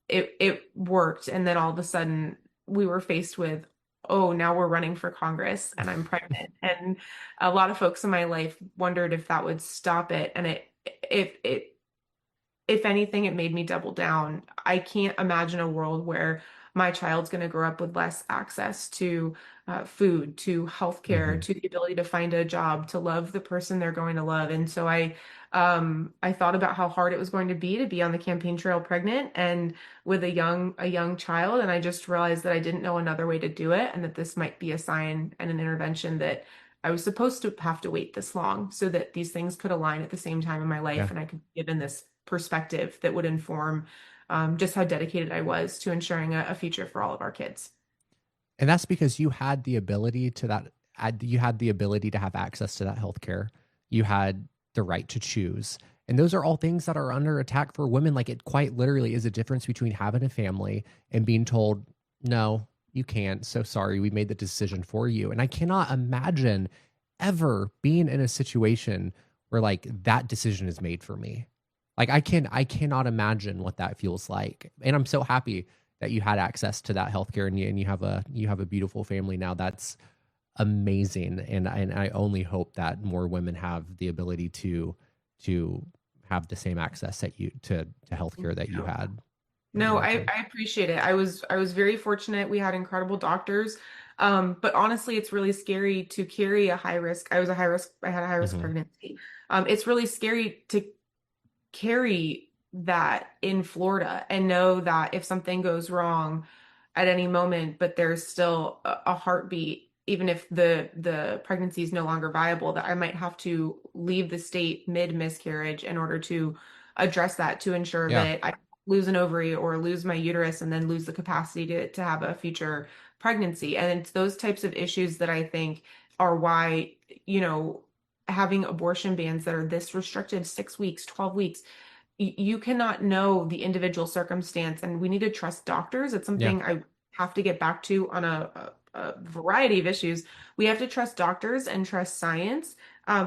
S2: It worked. And then all of a sudden we were faced with, oh, now we're running for Congress and I'm pregnant. And a lot of folks in my life wondered if that would stop it. And if anything, it made me double down. I can't imagine a world where my child's going to grow up with less access to food, to healthcare, to the ability to find a job, to love the person they're going to love. And so I thought about how hard it was going to be on the campaign trail pregnant and with a young child. And I just realized that I didn't know another way to do it, and that this might be a sign and an intervention that I was supposed to have to wait this long so that these things could align at the same time in my life. And I could be given this perspective that would inform just how dedicated I was to ensuring a future for all of our kids.
S1: And that's because you had the ability to you had the ability to have access to that healthcare. You had the right to choose. And those are all things that are under attack for women. Like, it quite literally is a difference between having a family and being told, no, you can't. So sorry, we made the decision for you. And I cannot imagine ever being in a situation where like that decision is made for me. Like I cannot imagine what that feels like. And I'm so happy that you had access to that healthcare, and you have a beautiful family now. That's amazing. And I only hope that more women have the ability to have the same access that you to healthcare that you had when you
S2: No,
S1: were a kid.
S2: I appreciate it. I was very fortunate. We had incredible doctors. But honestly, it's really scary to carry a high risk. I was a high risk, I had a high risk
S1: Hmm.
S2: pregnancy. It's really scary to carry that in Florida and know that if something goes wrong at any moment, but there's still a heartbeat, even if the pregnancy is no longer viable, that I might have to leave the state mid miscarriage in order to address that to ensure
S1: Yeah.
S2: that I lose an ovary or lose my uterus and then lose the capacity to have a future pregnancy. And it's those types of issues that I think are why, you know, having abortion bans that are this restrictive, 6 weeks, 12 weeks, you cannot know the individual circumstance, and we need to trust doctors. It's
S1: Yeah.
S2: something I have to get back to on a variety of issues. We have to trust doctors and trust science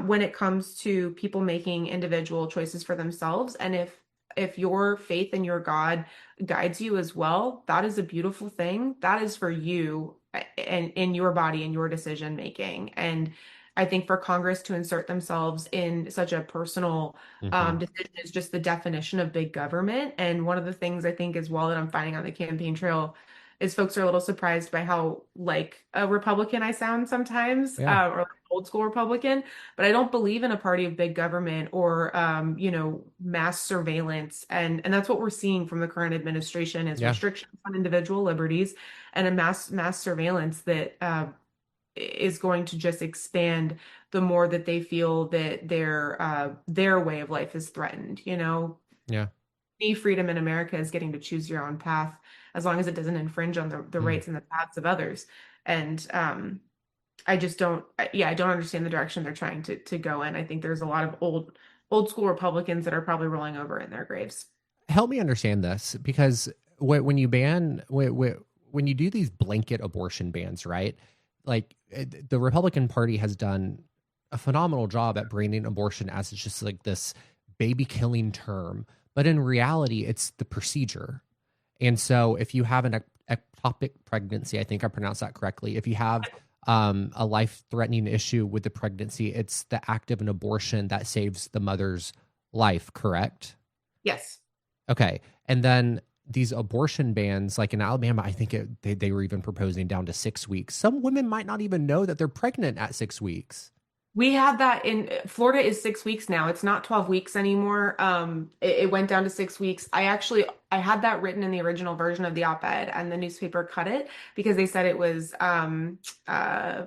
S2: when it comes to people making individual choices for themselves. And if your faith in your God guides you as well, that is a beautiful thing. That is for you and in your body and your decision making. And I think for Congress to insert themselves in such a personal
S1: Hmm.
S2: decision is just the definition of big government. And one of the things I think as well that I'm finding on the campaign trail is folks are a little surprised by how like a Republican I sound sometimes,
S1: Yeah.
S2: or like old school Republican. But I don't believe in a party of big government or mass surveillance. And that's what we're seeing from the current administration is
S1: Yeah.
S2: restrictions on individual liberties and a mass surveillance that is going to just expand the more that they feel that their way of life is threatened. You know,
S1: Yeah.
S2: any freedom in America is getting to choose your own path as long as it doesn't infringe on the
S1: Mm.
S2: rights and the paths of others. And I just don't, yeah, I don't understand the direction they're trying to go in. I think there's a lot of old school Republicans that are probably rolling over in their graves.
S1: Help me understand this, because when you ban when you do these blanket abortion bans, right? Like the Republican Party has done a phenomenal job at branding abortion as it's just like this baby killing term, but in reality, it's the procedure. And so, if you have an ectopic pregnancy, I think I pronounced that correctly. If you have a life threatening issue with the pregnancy, it's the act of an abortion that saves the mother's life, correct?
S2: Yes.
S1: Okay. And then these abortion bans, like in Alabama, I think they were even proposing down to 6 weeks. Some women might not even know that they're pregnant at 6 weeks.
S2: We had that in Florida is 6 weeks now. It's not 12 weeks anymore. It went down to 6 weeks. I had that written in the original version of the op-ed and the newspaper cut it because they said it was uh,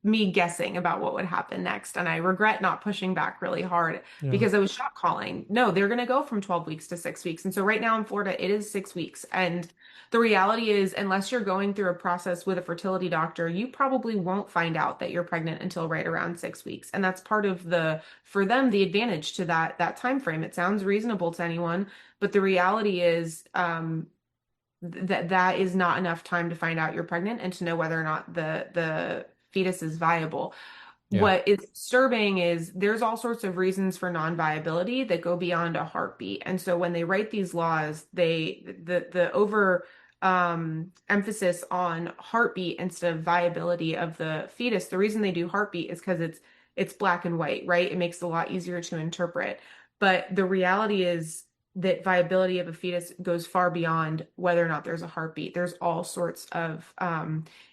S2: me guessing about what would happen next. And I regret not pushing back really hard
S1: Yeah.
S2: because I was shot calling. No, they're going to go from 12 weeks to 6 weeks. And so right now in Florida, it is 6 weeks. And the reality is, unless you're going through a process with a fertility doctor, you probably won't find out that you're pregnant until right around 6 weeks. And that's part of for them, the advantage to that time frame. It sounds reasonable to anyone, but the reality is, that is not enough time to find out you're pregnant and to know whether or not the fetus is viable.
S1: Yeah.
S2: What is disturbing is there's all sorts of reasons for non-viability that go beyond a heartbeat. And so when they write these laws, the over emphasis on heartbeat instead of viability of the fetus. The reason they do heartbeat is because it's black and white, right? It makes it a lot easier to interpret. But the reality is that viability of a fetus goes far beyond whether or not there's a heartbeat. There's all sorts of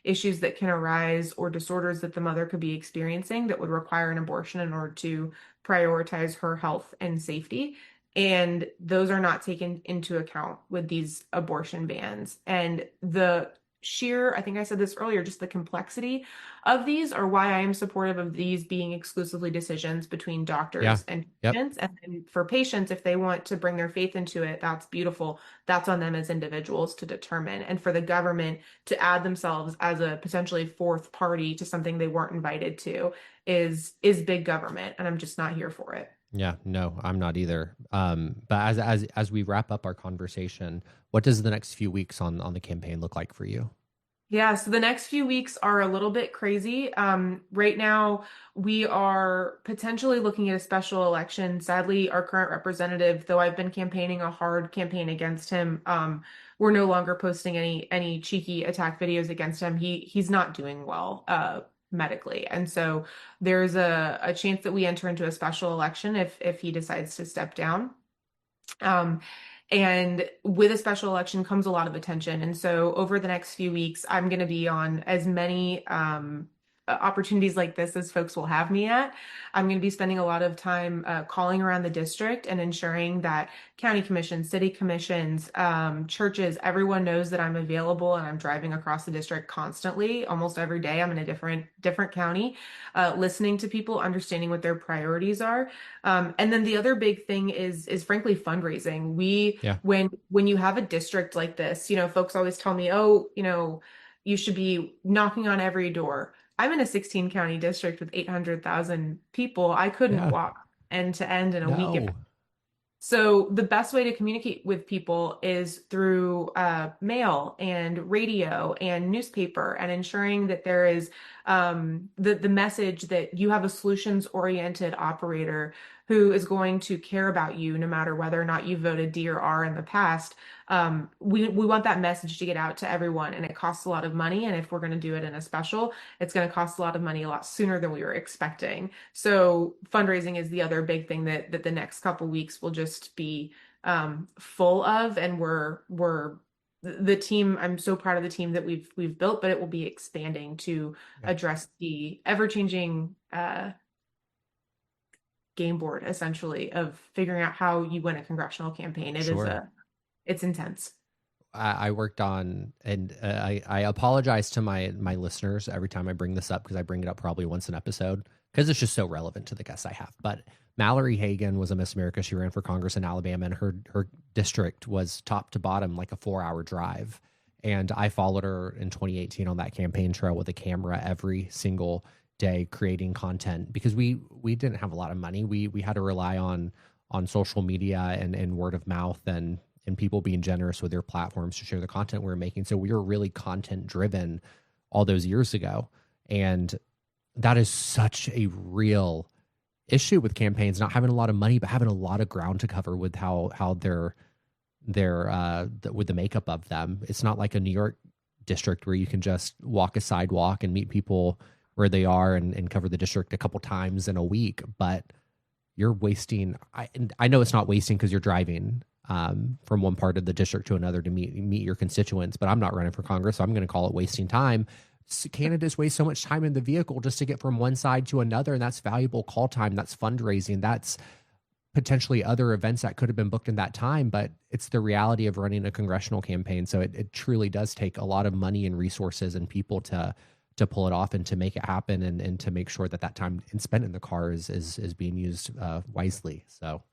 S2: issues that can arise or disorders that the mother could be experiencing that would require an abortion in order to prioritize her health and safety. And those are not taken into account with these abortion bans. And the sheer, I think I said this earlier, just the complexity of these are why I am supportive of these being exclusively decisions between
S1: Yeah.
S2: doctors and
S1: Yep.
S2: patients. And then for patients, if they want to bring their faith into it, that's beautiful. That's on them as individuals to determine. And for the government to add themselves as a potentially fourth party to something they weren't invited to is big government. And I'm just not here for it.
S1: Yeah. No, I'm not either. But as we wrap up our conversation, what does the next few weeks on the campaign look like for you?
S2: Yeah, so the next few weeks are a little bit crazy. Right now, we are potentially looking at a special election. Sadly, our current representative, though I've been campaigning a hard campaign against him, we're no longer posting any cheeky attack videos against him. He's not doing well medically, and so there's a chance that we enter into a special election if he decides to step down. Um, and with a special election comes a lot of attention. And so over the next few weeks, I'm going to be on as many opportunities like this as folks will have me at. I'm going to be spending a lot of time calling around the district and ensuring that county commissions, city commissions, churches, everyone knows that I'm available and I'm driving across the district constantly. Almost every day, I'm in a different county, listening to people, understanding what their priorities are. And then the other big thing is frankly fundraising. We
S1: Yeah.
S2: when you have a district like this, folks always tell me, "Oh, you should be knocking on every door." I'm in a 16 county district with 800,000 people. I couldn't
S1: Yeah.
S2: walk end to end in a week if
S1: No.
S2: so the best way to communicate with people is through mail and radio and newspaper, and ensuring that there is the message that you have a solutions oriented operator who is going to care about you no matter whether or not you voted D or R in the past. We want that message to get out to everyone, and it costs a lot of money. And if we're going to do it in a special, it's going to cost a lot of money a lot sooner than we were expecting. So fundraising is the other big thing that the next couple weeks will just be full of, and we're the team. I'm so proud of the team that we've built, but it will be expanding to
S1: Yeah.
S2: address the ever-changing game board, essentially, of figuring out how you win a congressional campaign.
S1: Sure.
S2: It's intense.
S1: I worked on, and I apologize to my listeners every time I bring this up because I bring it up probably once an episode because it's just so relevant to the guests I have. But Mallory Hagan was a Miss America. She ran for Congress in Alabama, and her district was top to bottom like a 4-hour drive. And I followed her in 2018 on that campaign trail with a camera every single day, creating content because we didn't have a lot of money. We had to rely on social media and word of mouth and people being generous with their platforms to share the content we were making. So we were really content driven all those years ago. And that is such a real issue with campaigns, not having a lot of money, but having a lot of ground to cover with how they're with the makeup of them. It's not like a New York district where you can just walk a sidewalk and meet people where they are and cover the district a couple times in a week, but you're wasting. I know it's not wasting because you're driving from one part of the district to another to meet your constituents, but I'm not running for Congress, so I'm going to call it wasting time. Candidates waste so much time in the vehicle just to get from one side to another, and that's valuable call time, that's fundraising, that's potentially other events that could have been booked in that time, but it's the reality of running a congressional campaign. So it truly does take a lot of money and resources and people to pull it off and to make it happen and to make sure that that time spent in the car is being used wisely. So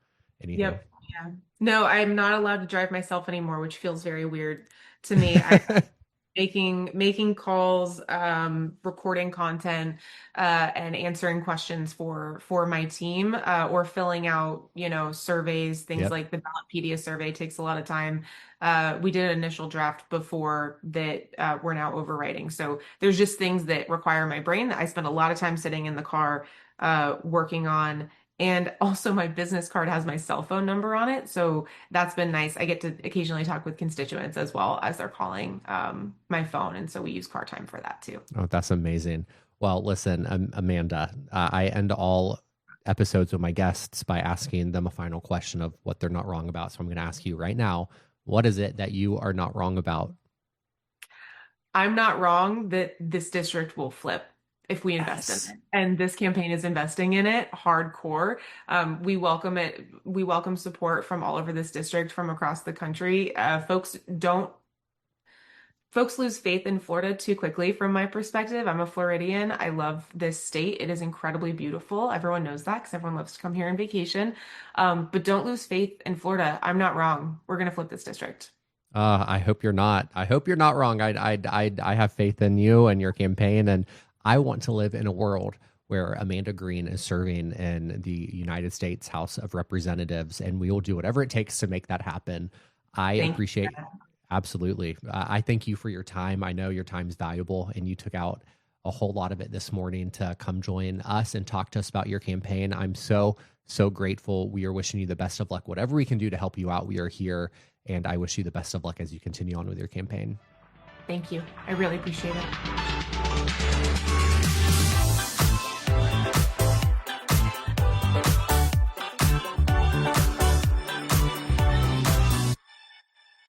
S1: anywho.
S2: Yep. Yeah. No, I'm not allowed to drive myself anymore, which feels very weird to me. I making calls, recording content, and answering questions for my team, or filling out, surveys, things
S1: Yep.
S2: like the Ballotpedia survey takes a lot of time. We did an initial draft before that, we're now overwriting. So there's just things that require my brain that I spend a lot of time sitting in the car, working on. And also my business card has my cell phone number on it. So that's been nice. I get to occasionally talk with constituents as well as they're calling my phone. And so we use car time for that too.
S1: Oh, that's amazing. Well, listen, Amanda, I end all episodes with my guests by asking them a final question of what they're not wrong about. So I'm going to ask you right now, what is it that you are not wrong about?
S2: I'm not wrong that this district will flip if we invest
S1: Yes.
S2: in it. And this campaign is investing in it hardcore. We welcome it. We welcome support from all over this district, from across the country. Folks lose faith in Florida too quickly from my perspective. I'm a Floridian. I love this state. It is incredibly beautiful. Everyone knows that because everyone loves to come here on vacation. But don't lose faith in Florida. I'm not wrong. We're going to flip this district.
S1: I hope you're not. I hope you're not wrong. I have faith in you and your campaign, and I want to live in a world where Amanda Green is serving in the United States House of Representatives, and we will do whatever it takes to make that happen. I
S2: Thank
S1: appreciate
S2: you.
S1: Absolutely. I thank you for your time. I know your time is valuable, and you took out a whole lot of it this morning to come join us and talk to us about your campaign. I'm so grateful. We are wishing you the best of luck. Whatever we can do to help you out, we are here. And I wish you the best of luck as you continue on with your campaign.
S2: Thank you. I really appreciate it.